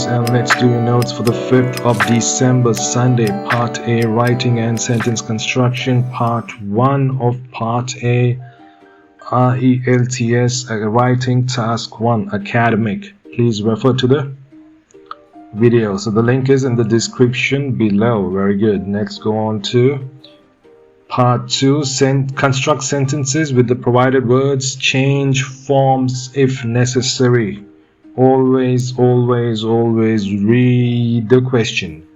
and let's do your notes for the 5th of December, Sunday. Part A, Writing and Sentence Construction. Part 1 of Part A, RELTS, Writing Task 1, Academic. Please refer to the video. So the link is in the description below. Very good. Next, go on to Part 2, construct sentences with the provided words. Change forms if necessary. Always read the question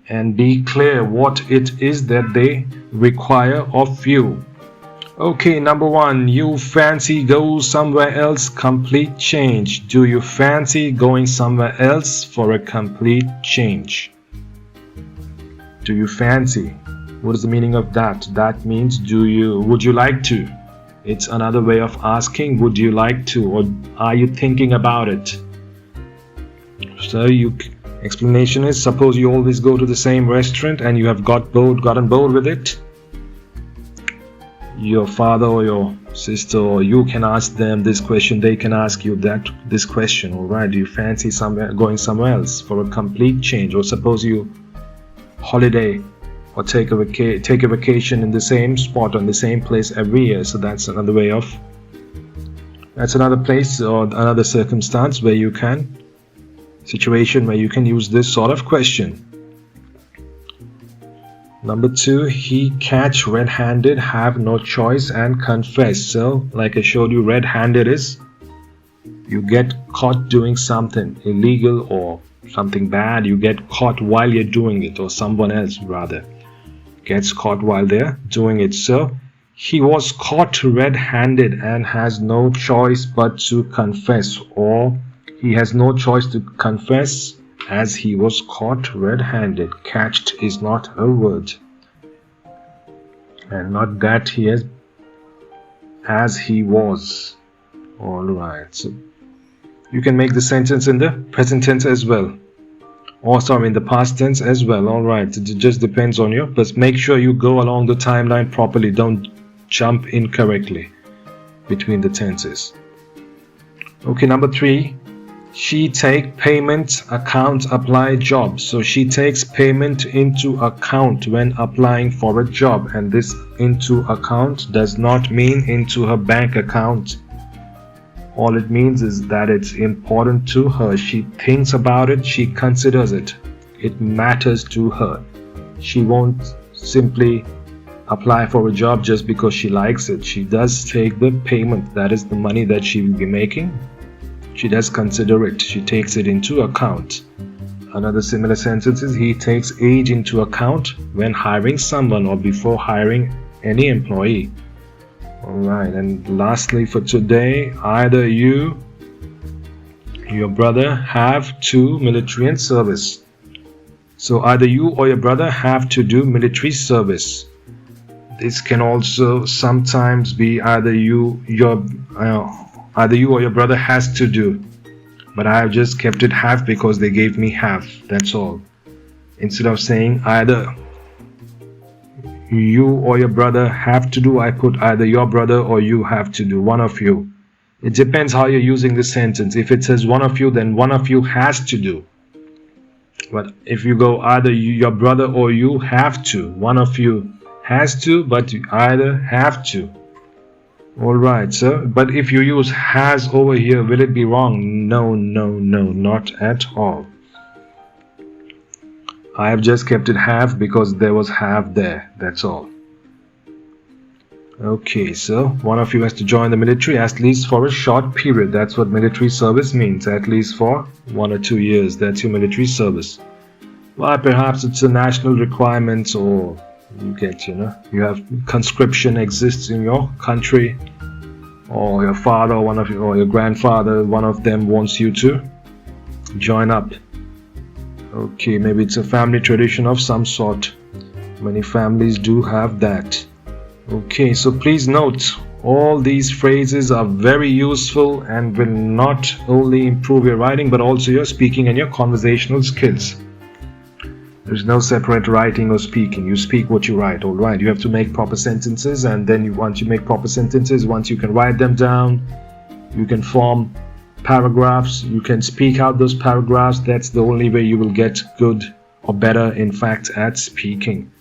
and be clear what it is that they require of you. Okay, number 1, you fancy go somewhere else, complete change. Do you fancy going somewhere else for a complete change? Do you fancy? What is the meaning of that? That means would you like to? It's another way of asking, would you like to, or are you thinking about it? So explanation is, suppose you always go to the same restaurant and you have gotten bored with it. Your father or your sister or you can ask them this question, they can ask you this question. All right, do you fancy going somewhere else for a complete change? Or suppose you holiday or take a vacation in the same spot on the same place every year. So that's another place or another circumstance where situation where you can use this sort of question. Number 2, he catch red-handed, have no choice and confess. So like I showed you, red-handed is you get caught doing something illegal or something bad. You get caught while you're doing it, or someone else rather gets caught while they're doing it. So he was caught red-handed and has no choice but to confess, or he has no choice to confess as he was caught red-handed. Catched is not a word, and not that he has, as he was. All right, so you can make the sentence in the present tense as well, or sorry, in the past tense as well. All right, it just depends on you, but make sure you go along the timeline properly. Don't jump incorrectly between the tenses. Okay, number 3, she take payment account apply job. So she takes payment into account when applying for a job, and this into account does not mean into her bank account. All it means is that it's important to her. She thinks about it, she considers it. It matters to her. She won't simply apply for a job just because she likes it. She does take the payment, that is the money that she will be making. She does consider it. She takes it into account. Another similar sentence is, he takes age into account when hiring someone or before hiring any employee. Alright, and lastly for today, either your brother have to military and service. So either you or your brother have to do military service. This can also sometimes be either you or your brother has to do. But I have just kept it have because they gave me have. That's all. Instead of saying either you or your brother have to do, I put either your brother or you have to do, one of you. It depends how you're using the sentence. If it says one of you, then one of you has to do. But if you go either your brother or you have to, one of you has to, but you either have to. Alright, sir. But if you use has over here, will it be wrong? No, not at all. I have just kept it have because there was have there. That's all. Okay, so one of you has to join the military at least for a short period. That's what military service means. At least for 1 or 2 years. That's your military service. Well, perhaps it's a national requirement, or you have conscription exists in your country, or your father or your grandfather, one of them wants you to join up. Okay, maybe it's a family tradition of some sort. Many families do have that. Okay, so please note, all these phrases are very useful and will not only improve your writing but also your speaking and your conversational skills. There's no separate writing or speaking. You speak what you write. All right, you have to make proper sentences, and then once you make proper sentences, once you can write them down, you can form paragraphs. You can speak out those paragraphs. That's the only way you will get good or better, in fact, at speaking.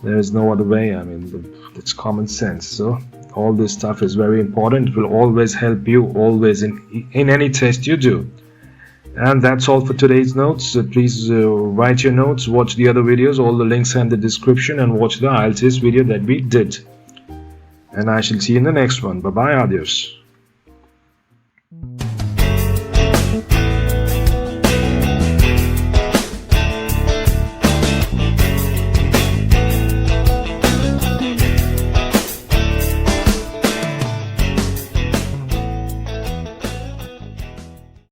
There is no other way. I mean, it's common sense. So all this stuff is very important. It will always help you, always, in any test you do. And that's all for today's notes. Please write your notes, watch the other videos. All the links are in the description, and watch the IELTS video that we did. And I shall see you in the next one. Bye bye, adios.